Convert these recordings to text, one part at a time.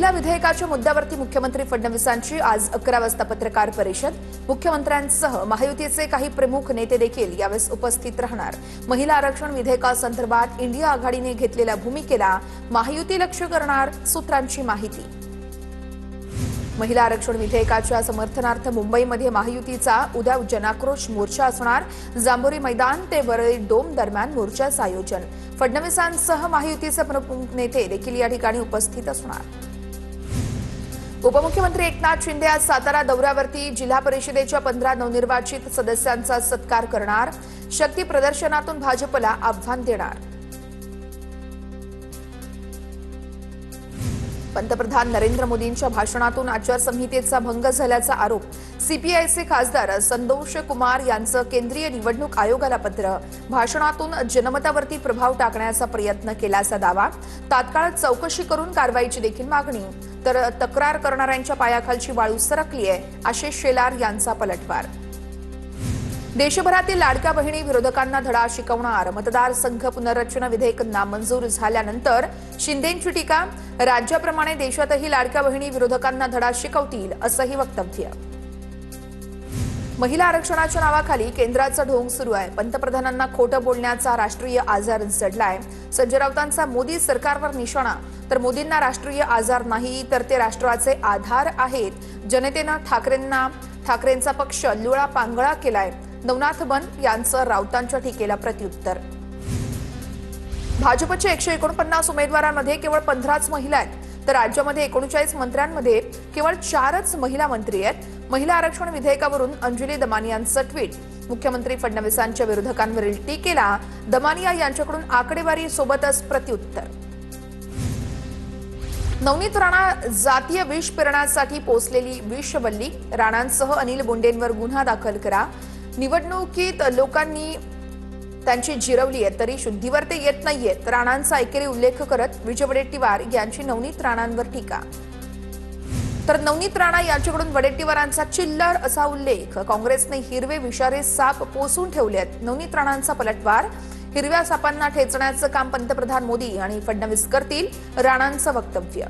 महिला विधेयकाच्या मुद्द्यावरती मुख्यमंत्री फडणवीसांची आज 11 वाजता पत्रकार परिषद। मुख्यमंत्र्यांसह महायुतीचे काही प्रमुख नेते देखील यावेळी उपस्थित राहणार। महिला आरक्षण विधेयकासंदर्भात इंडिया आघाडीने घेतलेल्या भूमिकेला महायुती लक्ष करणार, सूत्रांची माहिती। महिला आरक्षण विधेयकाच्या समर्थनार्थ मुंबईमध्ये महायुतीचा उद्या जनाक्रोश मोर्चा असणार। जांभोरी मैदान ते वरळी डोम दरम्यान मोर्चाचं आयोजन। फडणवीसांसह महायुतीचे प्रमुख नेते देखील या ठिकाणी उपस्थित असणार। उपमुख्यमंत्री एकनाथ शिंदे आज सातारा दौऱ्यावरती जिल्हा परिषदेच्या 15 नवनिर्वाचित सदस्यांचा सत्कार करणार। शक्ती प्रदर्शनातून भाजपला आव्हान देणार। पंतप्रधान नरेंद्र मोदींच्या भाषणातून आचारसंहितेचा भंग झाल्याचा आरोप। सीपीआयचे खासदार संतोष कुमार यांचं केंद्रीय निवडणूक आयोगाला पत्र। भाषणातून जनमतावरती प्रभाव टाकण्याचा प्रयत्न केल्याचा दावा। तात्काळ चौकशी करून कारवाईची देखील मागणी। तर तक्रार करणाऱ्यांच्या पायाखालची वाळू सरकली आहे, आशिष शेलार यांचा पलटवार। देशभरातील लाडक्या बहिणी विरोधकांना धडा शिकवणार। मतदारसंघ पुनर्रचना विधेयक नामंजूर झाल्यानंतर शिंदेंची टीका। राज्याप्रमाणे देशातही लाडक्या बहिणी विरोधकांना धडा शिकवतील, असंही वक्तव्य। महिला आरक्षणाच्या नावाखाली केंद्राचा ढोंग सुरू आहे। पंतप्रधानांना खोटं बोलण्याचा राष्ट्रीय आजार जडलाय। संजय राऊतांचा मोदी सरकारवर निशाणा। तर मोदींना राष्ट्रीय आजार नाही, तर ते राष्ट्राचे आधार आहेत। जनतेनं ठाकरेंचा पक्ष लुळा पांगळा केलाय। नवनाथ बन यांचं राऊतांच्या टीकेला प्रत्युत्तर। भाजपच्या 149 उमेदवारांमध्ये केवळ 15च महिला आहेत, तर राज्यामध्ये 39 मंत्र्यांमध्ये केवळ 4च महिला मंत्री आहेत। महिला आरक्षण विधेयकावरून अंजली दमानियांचं ट्विट। मुख्यमंत्री फडणवीसांच्या विरोधकांवरील टीकेला दमानिया यांच्याकडून आकडेवारी सोबतच प्रत्युत्तर। नवनीत राणा जातीय विष पेरण्यासाठी पोचलेली विषवल्ली। राणांसह अनिल बोंडेंवर गुन्हा दाखल करा। निवडणुकीत लोकांनी त्यांची जिरवली आहे, तरी शुद्धीवर ते येत नाहीयेत। राणांचा एकेरी उल्लेख करत विजय वडेट्टीवार यांची नवनीत राणांवर टीका। तर नवनीत राणा यांच्याकडून वडेट्टीवारांचा चिल्लर असा उल्लेख। काँग्रेसने हिरवे विषारी साप पोसून ठेवले आहेत। नवनीत राणांचा पलटवार। हिरव्या सापांना ठेचण्याचं काम पंतप्रधान मोदी आणि फडणवीस करतील, राणांचं वक्तव्य।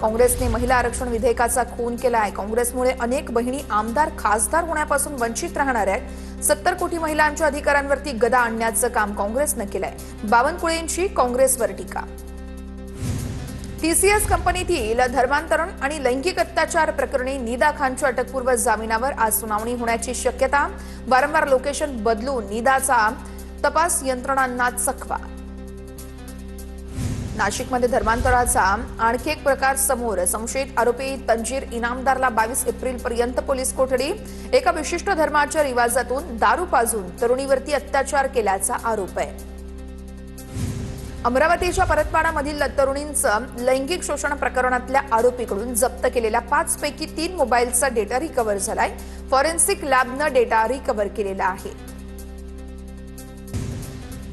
काँग्रेसने महिला आरक्षण विधेयकाचा खून केलाय। काँग्रेसमुळे अनेक बहिणी आमदार खासदार होण्यापासून वंचित राहणार आहेत। 70 कोटी महिलांच्या अधिकारांवरती गदा आणण्याचं काम काँग्रेसनं केलंय। बावनकुळेंची काँग्रेसवर टीका। टीसीएस कंपनीतील धर्मांतरण आणि लैंगिक अत्याचार प्रकरणी निदा खानच्या अटकपूर्व जामिनावर आज सुनावणी होण्याची शक्यता। वारंवार लोकेशन बदलून निदाचा तपास यंत्रणांना चकवा। नाशिकमध्ये धर्मांतराचा आणखी एक प्रकार समोर। संशयित आरोपी तंजीर इनामदारला 22 एप्रिलपर्यंत पोलीस कोठडी। एका विशिष्ट धर्माच्या रिवाजातून दारू पाजून तरुणीवरती अत्याचार केल्याचा आरोप आहे। अमरावतीच्या परतवाडामधील तरुणींचं लैंगिक शोषण प्रकरणातल्या आरोपीकडून जप्त केलेल्या 5 पैकी 3 मोबाईलचा डेटा रिकव्हर झालाय। फॉरेन्सिक लॅबनं डेटा रिकव्हर केलेला आहे।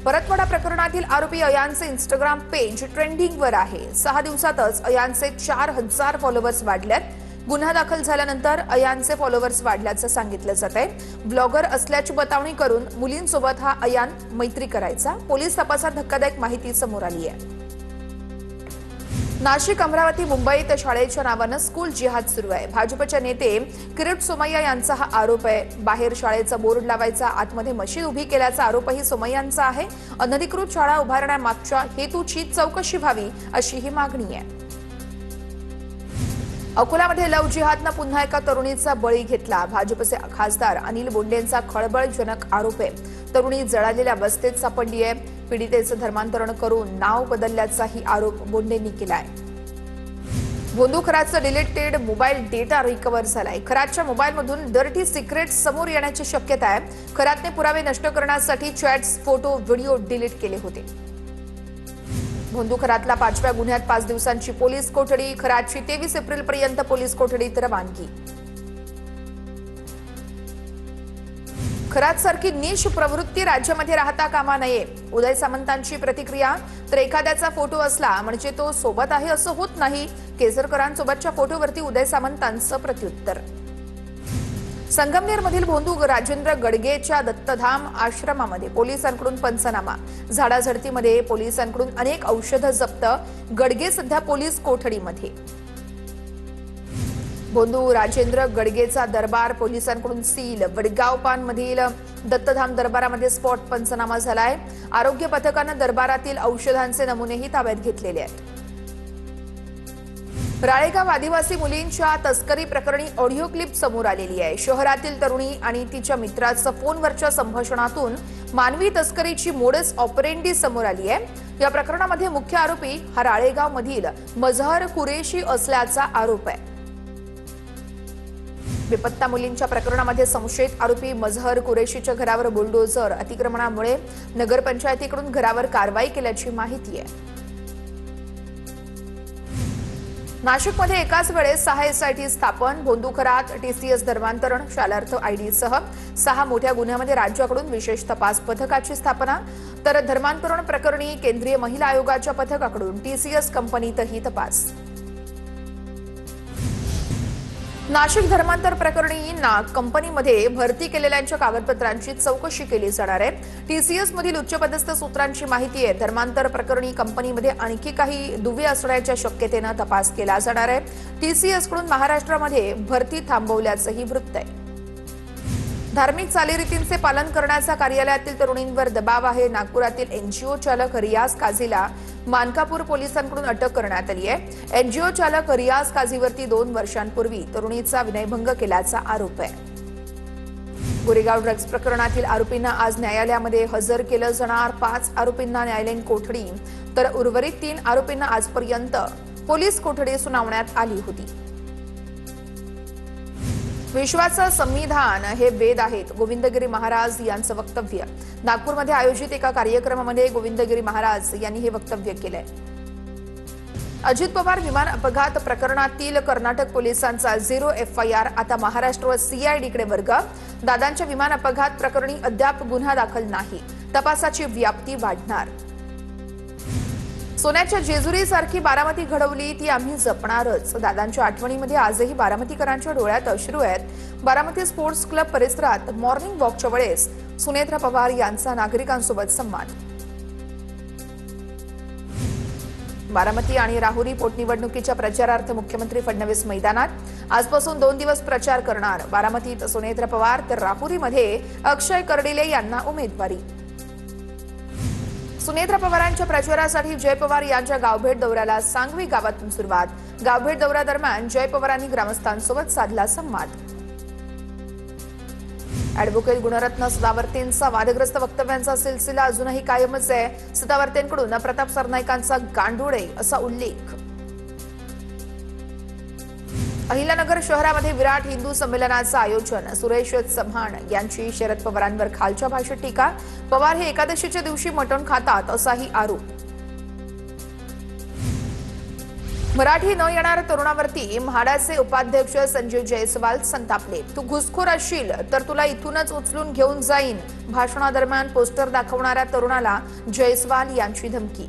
परतवाडा प्रकरणातील आरोपी अयानचे इंस्टाग्राम पेज ट्रेंडिंगवर आहे। 6 दिवसातच अयानचे 4000 फॉलोअर्स वाढलेत। गुन्हा दाखल झाल्यानंतर अयानचे फॉलोअर्स वाढल्याचं सांगितलं जातंय। ब्लॉगर असल्याची बतावणी करून मुलींसोबत हा अयान मैत्री करायचा। पोलीस तपासात धक्कादायक माहिती समोर आली आहे। नाशिक, अमरावती, मुंबईत शाळेच्या नावानं स्कूल जिहाद सुरू आहे। भाजपचे नेते किरीट सोमय्या यांचा हा आरोप आहे। बाहेर शाळेचा बोर्ड लावायचा, आतमध्ये मशीद उभी केल्याचा आरोपही सोमय्यांचा आहे। अनधिकृत शाळा उभारण्यामागच्या हेतूची चौकशी व्हावी, अशी ही मागणी आहे। अकोल्यामध्ये लव्ह जिहादनं पुन्हा एका तरुणीचा बळी घेतला। भाजपचे खासदार अनिल बोंडेंचा खळबळजनक आरोप आहे। तरुणी जळालेल्या अवस्थेत सापडली आहे। पीडितेचं धर्मांतरण करून नाव बदलल्याचाही आरोप बोंडेंनी केलाय। भोंदू खरातचा डिलीटेड मोबाईल डेटा रिकव्हर झालाय। खरातच्या मोबाईलमधून डर्टी सिक्रेट्स समोर येण्याची शक्यता आहे। खरातने पुरावे नष्ट करण्यासाठी चॅट्स, फोटो, व्हिडिओ डिलीट केले होते। भोंदू खरातला 5व्या गुन्ह्यात 5 दिवसांची पोलीस कोठडी। खरातची 23 एप्रिलपर्यंत पोलीस कोठडीत रवानगी। खरातसारखी नीच प्रवृत्ती राज्यामध्ये राहता कामा नये। उदय सामंतांची प्रतिक्रिया। तर एखाद्याचा फोटो असला म्हणजे तो सोबत आहे असं होत नाही। केसरकरांसोबतच्या फोटोवरती उदय सामंतांचं प्रत्युत्तर। संगमनेरमधील भोंदू राजेंद्र गडगेच्या दत्तधाम आश्रमामध्ये पोलिसांकडून पंचनामा, झाडाझडतीमध्ये पोलिसांकडून अनेक औषधं जप्त, गडगे सध्या पोलीस कोठडीमध्ये। भोंदू राजेंद्र गडगेचा दरबार पोलिसांकडून सील, वडगावपानमधील दत्तधाम दरबारामध्ये स्पॉट पंचनामा झालाय। आरोग्य पथकानं दरबारातील औषधांचे नमुनेही ताब्यात घेतलेले आहेत। राळेगाव आदिवासी मुलींच्या तस्करी प्रकरणी ऑडिओ क्लिप समोर आलेली आहे। शहरातील तरुणी आणि तिच्या मित्राचं फोनवरच्या संभाषणातून मानवी तस्करीची मोडस ऑपरेंडी समोर आली आहे। या प्रकरणामध्ये मुख्य आरोपी हा राळेगाव मधील मजहर कुरेशी असल्याचा आरोप आहे। बेपत्ता मुलींच्या प्रकरणामध्ये संशयित आरोपी मजहर कुरेशीच्या घरावर बुलडोझर अतिक्रमणामुळे नगरपंचायतीकडून घरावर कारवाई केल्याची माहिती आहे। नाशिकमध्ये एकाच वेळेस 6 एसआयटी स्थापन, भोंदूखरात टीसीएस धर्मांतरण शालार्थ आयडीसह 6 मोठ्या गुन्ह्यामध्ये राज्याकडून विशेष तपास पथकाची स्थापना, तर धर्मांतरण प्रकरणी केंद्रीय महिला आयोगाच्या पथकाकडून टीसीएस कंपनीतही तपास। नाशिक धर्मांतर प्रकरणी कंपनीमध्ये भरती केलेल्यांच्या कागदपत्रांची चौकशी केली जाणार आहे। टीसीएस मधील उच्चपदस्थ सूत्रांची माहिती आहे। धर्मांतर प्रकरणी कंपनीमध्ये आणखी काही दुवे असण्याच्या शक्यतेने तपास केला जाणार आहे। टीसीएस कडून महाराष्ट्रामध्ये भरती थांबवल्याचंही वृत्त आहे। धार्मिक चालीरीतींचे पालन करण्याचा कार्यालयातील तरुणींवर दबाव आहे। नागपुरातील एनजीओ चालक रियाज काझीला मानकापूर पोलिसांकडून अटक करण्यात आली आहे। एनजीओ चालक रियाज काझीवरती 2 वर्षांपूर्वी तरुणीचा विनयभंग केल्याचा आरोप आहे। गोरेगाव ड्रग्ज प्रकरणातील आरोपींना आज न्यायालयामध्ये हजर केलं जाणार। 5 आरोपींना न्यायालयीन कोठडी तर उर्वरित 3 आरोपींना आजपर्यंत पोलीस कोठडी सुनावण्यात आली होती। विश्वाचं संविधान हे वेद आहेत, गोविंदगिरी महाराज यांचं वक्तव्य। नागपूरमध्ये आयोजित एका कार्यक्रमामध्ये गोविंदगिरी महाराज यांनी हे वक्तव्य केलंय। अजित पवार विमान अपघात प्रकरणातील कर्नाटक पोलिसांचा 0 एफआयआर आता महाराष्ट्र सीआयडीकडे वर्ग। दादांच्या विमान अपघात प्रकरणी अद्याप गुन्हा दाखल नाही, तपासाची व्याप्ती वाढणार। सोन्याच्या जेजुरीसारखी बारामती घडवली ती आम्ही जपणारच। दादांच्या आठवणीमध्ये आजही बारामतीकरांच्या डोळ्यात अश्रू आहेत। बारामती स्पोर्ट्स क्लब परिसरात मॉर्निंग वॉकच्या वेळेस सुनेत्रा पवार यांचा नागरिकांसोबत संवाद। बारामती आणि राहुरी पोटनिवडणुकीच्या प्रचारार्थ मुख्यमंत्री फडणवीस मैदानात आजपासून 2 दिवस प्रचार करणार। बारामतीत सुनेत्रा पवार तर राहुरीमध्ये अक्षय कर्डिले यांना उमेदवारी। सुनेत्रा पवारांच्या प्रचारासाठी जय पवार यांच्या गावभेट दौऱ्याला सांगवी गावातून सुरुवात। गावभेट दौऱ्यादरम्यान जय पवारांनी ग्रामस्थांसोबत साधला संवाद। ॲडव्होकेट गुणरत्न सदावर्तेंचा वादग्रस्त वक्तव्यांचा सिलसिला अजूनही कायमच आहे। सदावर्तेंकडून प्रताप सरनाईकांचा गांडूळे असा उल्लेख। अहिल्यानगर शहरामध्ये विराट हिंदू संमेलनाचं आयोजन। सुरेश चव्हाण यांची शरद पवारांवर खालच्या भाषेत टीका। पवार हे एकादशीच्या दिवशी मटण खातात असाही आरोप। मराठी न येणाऱ्या तरुणावरती म्हाडाचे उपाध्यक्ष संजीव जयस्वाल संतापले। तू घुसखोर असशील तर तुला इथूनच उचलून घेऊन जाईन। भाषणादरम्यान पोस्टर दाखवणाऱ्या तरुणाला जयस्वाल यांची धमकी।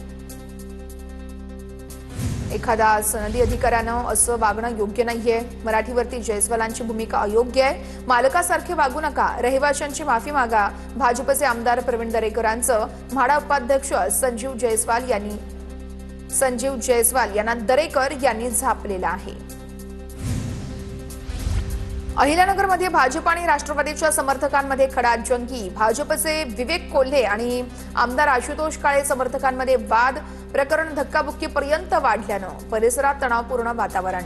एखादा सनदी अधिकाऱ्यानं असं वागणं योग्य नाहीये। मराठीवरती जयस्वालांची भूमिका अयोग्य आहे। मालकासारखे वागू नका, रहिवाशांची माफी मागा। भाजपचे आमदार प्रवीण दरेकरांचं म्हाडा उपाध्यक्ष संजीव जयस्वाल यांना दरेकर यांनी झापलेलं आहे। अहिल्यानगरमध्ये भाजप आणि राष्ट्रवादीच्या समर्थकांमध्ये खडाजंगी। भाजपचे विवेक कोल्हे आणि आमदार आशुतोष काळे समर्थकांमध्ये वाद। प्रकरण धक्काबुक्कीपर्यंत वाढल्यानं परिसरात तणावपूर्ण वातावरण।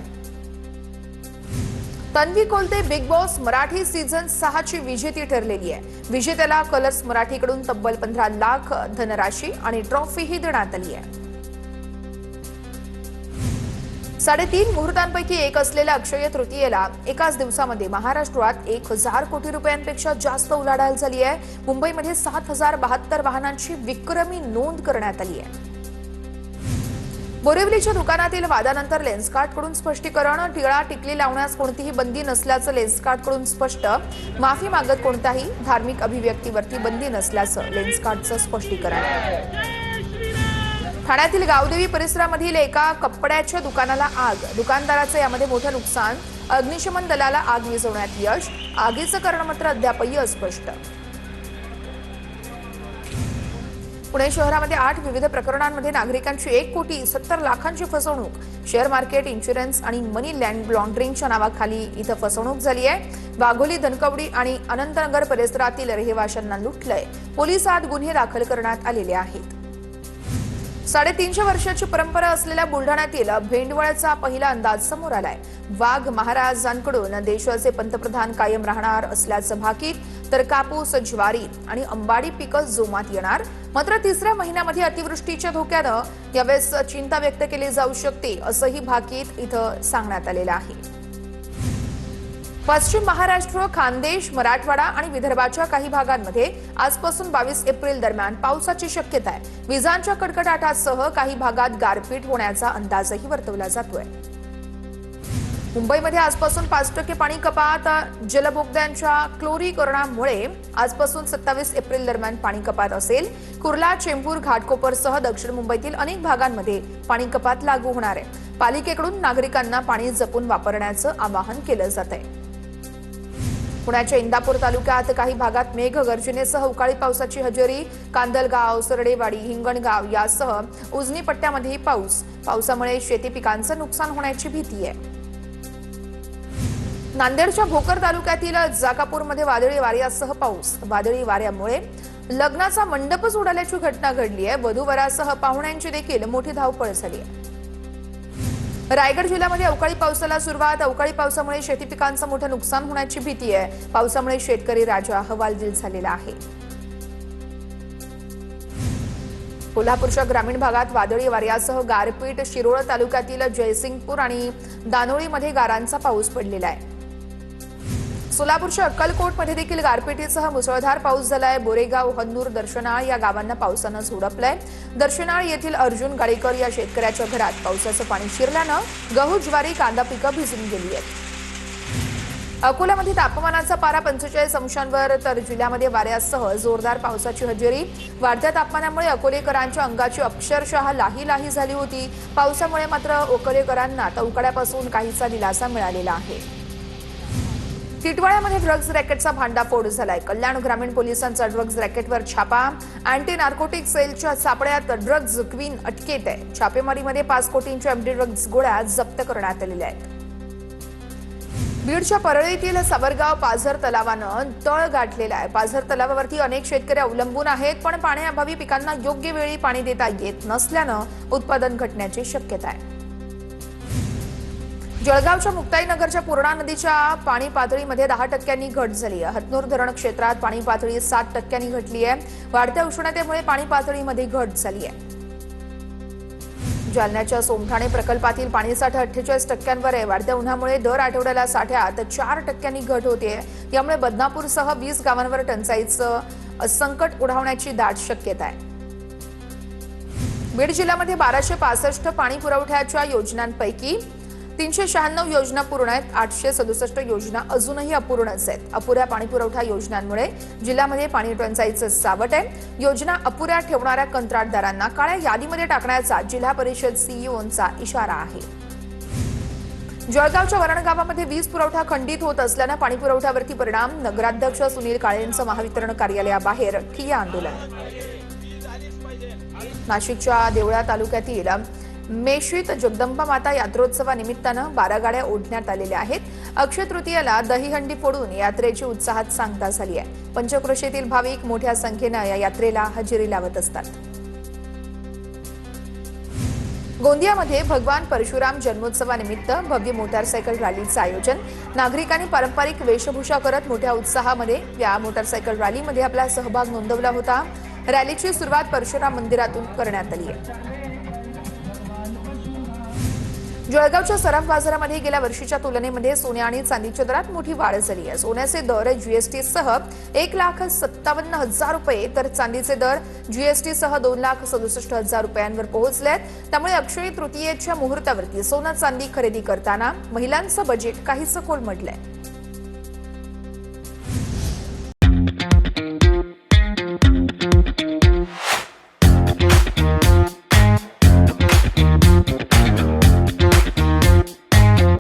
Tanvi Kolte big boss Marathi season 6 ची विजेती ठरलेली आहे। विजेत्याला कलर्स मराठीकडून तब्बल 15 लाख धनराशी आणि ट्रॉफीही देण्यात आली आहे। 3.5 मुहूर्तांपैकी एक असलेल्या अक्षय तृतीयेला एकाच दिवसामध्ये महाराष्ट्रात 1000 कोटी रुपयांपेक्षा जास्त उलाढाल झाली आहे। मुंबईमध्ये 7072 वाहनांची विक्रमी नोंद करण्यात आली आहे। बोरिवलीच्या दुकानातील वादानंतर लेन्सकार्टकडून स्पष्टीकरण। टिळा टिकली लावण्यास कोणतीही बंदी नसल्याचं लेन्सकार्टकडून स्पष्ट। माफी मागत कोणत्याही धार्मिक अभिव्यक्तीवरती बंदी नसल्याचं लेन्सकार्टचं स्पष्टीकरण। ठाण्यातील गावदेवी परिसरामधील एका कपड्याच्या दुकानाला आग। दुकानदाराचं यामध्ये मोठं नुकसान। अग्निशमन दलाला आग विझवण्यात यश, आगीचं कारण मात्र अद्यापही अस्पष्ट. पुणे शहरामध्ये 8 विविध प्रकरणांमध्ये नागरिकांची 1,70,00,000ची फसवणूक. शेअर मार्केट, इन्शुरन्स आणि मनी लॉन्ड्रिंगच्या नावाखाली इथं फसवणूक झाली आहे. वाघोली, धनकवडी आणि अनंतनगर परिसरातील रहिवाशांना लुटलंय. पोलिसात गुन्हे दाखल करण्यात आलेले आहेत. 350 वर्षाची परंपरा असलेल्या बुलढाण्यातील भेंडवळचा पहिला अंदाज समोर आलाय. वाघ महाराजांकडून देशाचे पंतप्रधान कायम राहणार असल्याचं भाकीत, तर कापूस, ज्वारी आणि अंबाडी पिकं जोमात येणार. मात्र तिसऱ्या महिन्यामध्ये अतिवृष्टीच्या धोक्यानं यावेळेस चिंता व्यक्त केली जाऊ शकते, असंही भाकीत इथं सांगण्यात आलेलं आहे. पश्चिम महाराष्ट्र, खानदेश, मराठवाडा आणि विदर्भाच्या काही भागांमध्ये आजपासून 22 एप्रिल दरम्यान पावसाची शक्यता आहे. विजांच्या कडकडाटासह काही भागात गारपीट होण्याचा अंदाजही वर्तवला जातोय. मुंबईमध्ये आजपासून 5% पाणी कपात. जलबोगद्यांच्या क्लोरीकरणामुळे आजपासून 27 एप्रिल दरम्यान पाणी कपात असेल. कुर्ला, चेंबूर, घाटकोपरसह दक्षिण मुंबईतील अनेक भागांमध्ये पाणी कपात लागू होणार आहे. पालिकेकडून नागरिकांना पाणी जपून वापरण्याचं आवाहन केलं जात आहे. पुण्याच्या इंदापूर तालुक्यात काही भागात मेघगर्जनेसह अवकाळी पावसाची हजेरी. कांदलगाव, सरडेवाडी, हिंगणगाव यासह उजनी पट्ट्यामध्येही पावसामुळे शेती पिकांचं नुकसान होण्याची भीती आहे. नांदेडच्या भोकर तालुक्यातील जाकापूरमध्ये वादळी वाऱ्यासह पाऊस. वादळी वाऱ्यामुळे लग्नाचा मंडपच उडाल्याची घटना घडली आहे. वधूवरासह पाहुण्यांची देखील मोठी धावपळ झाली आहे. रायगड जिल्ह्यामध्ये अवकाळी पावसाला सुरुवात. अवकाळी पावसामुळे शेती पिकांचं मोठं नुकसान होण्याची भीती आहे. पावसामुळे शेतकरी राजा हवालदिल झालेला आहे. कोल्हापूरच्या ग्रामीण भागात वादळी वाऱ्यासह गारपीट. शिरोळ तालुक्यातील जयसिंगपूर आणि दानोळीमध्ये गारांचा पाऊस पडलेला आहे. सोलापूरच्या अक्कलकोटमध्ये देखील गारपिटीसह मुसळधार पाऊस झालाय. बोरेगाव, हन्नूर, दर्शनाळ या गावांना पावसानं झोडपलंय. दर्शनाळ येथील अर्जुन गाडेकर या शेतकऱ्याच्या घरात पावसाचं पाणी शिरल्यानं गहू, ज्वारी, कांदा पिकं भिजून गेली आहेत. अकोल्यामध्ये तापमानाचा पारा 45 अंशांवर, तर जिल्ह्यामध्ये वाऱ्यासह जोरदार पावसाची हजेरी. वाढत्या तापमानामुळे अकोलेकरांच्या अंगाची अक्षरशः लाही झाली होती. पावसामुळे मात्र अकोलेकरांना उकाड्यापासून काहीसा दिलासा मिळालेला आहे. टिटवाळ्यामध्ये ड्रग्ज रॅकेटचा भांडाफोड झालाय. कल्याण ग्रामीण पोलिसांचा ड्रग्ज रॅकेटवर छापा. अँटी नार्कोटिक सेलच्या सापळ्यात ड्रग्ज क्वीन अटकेत आहे. छापेमारीमध्ये 5 कोटींच्या एमडी ड्रग्ज गोळ्या जप्त करण्यात आलेल्या आहेत. बीडच्या परळीतील सावरगाव पाझर तलावानं तळ गाठलेला आहे. पाझर तलावावरती अनेक शेतकरी अवलंबून आहेत, पण पाण्याअभावी पिकांना योग्य वेळी पाणी देता येत नसल्यानं उत्पादन घटण्याची शक्यता आहे. जळगावच्या मुक्ताईनगरच्या पूर्णा नदीच्या पाणी पातळीमध्ये 10% घट झाली आहे. हतनूर धरण क्षेत्रात पाणी पातळी 7% घटली आहे. वाढत्या उष्णतेमुळे पाणी पातळीमध्ये घट झाली आहे. जालन्याच्या सोमठाणे प्रकल्पातील पाणीसाठा 48% आहे. वाढत्या उन्हामुळे दर आठवड्याला साठ्यात 4% घट होते. यामुळे बदनापूरसह 20 गावांवर टंचाईचं संकट ओढवण्याची दाट शक्यता आहे. बीड जिल्ह्यामध्ये 1265 पाणी पुरवठ्याच्या योजनांपैकी 396 योजना पूर्ण आहेत. 867 योजना अजूनही अपूर्णच आहेत. अपुऱ्या पाणीपुरवठा योजनांमुळे जिल्ह्यामध्ये पाणी टंचाईचं सावट आहे. योजना अपुऱ्या ठेवणाऱ्या कंत्राटदारांना काळ्या यादीमध्ये टाकण्याचा जिल्हा परिषद सीईओंचा इशारा आहे. जळगावच्या वरण गावामध्ये वीज पुरवठा खंडित होत असल्यानं पाणीपुरवठ्यावरती परिणाम. नगराध्यक्ष सुनील काळेंचं महावितरण कार्यालयाबाहेर ठिय्या आंदोलन. नाशिकच्या देवळा तालुक्यातील मेशीत जगदंबा माता यात्रोत्सवानिमित्तानं 12 गाड्या ओढण्यात आलेल्या आहेत. अक्षय तृतीयाला दहीहंडी फोडून यात्रेची उत्साहात सांगता झाली आहे. पंचक्रोशीतील भाविक मोठ्या संख्येनं या यात्रेला हजेरी लावत असतात. गोंदियामध्ये भगवान परशुराम जन्मोत्सवानिमित्त भव्य मोटारसायकल रॅलीचं आयोजन. नागरिकांनी पारंपरिक वेशभूषा करत मोठ्या उत्साहामध्ये या मोटारसायकल रॅलीमध्ये आपला सहभाग नोंदवला होता. रॅलीची सुरुवात परशुराम मंदिरातून करण्यात आली आहे. जळगावच्या सराफ बाजारामध्ये गेल्या वर्षीच्या तुलनेमध्ये सोन्या आणि चांदीच्या दरात मोठी वाढ झाली आहे. सोन्याचे दर जीएसटीसह 1,57,000 रुपये, तर चांदीचे दर जीएसटीसह 2,67,000 रुपयांवर पोहोचले. त्यामुळे अक्षय तृतीयेच्या मुहूर्तावरती सोनं चांदी खरेदी करताना महिलांचं बजेट काहीसं कोलमडलंय.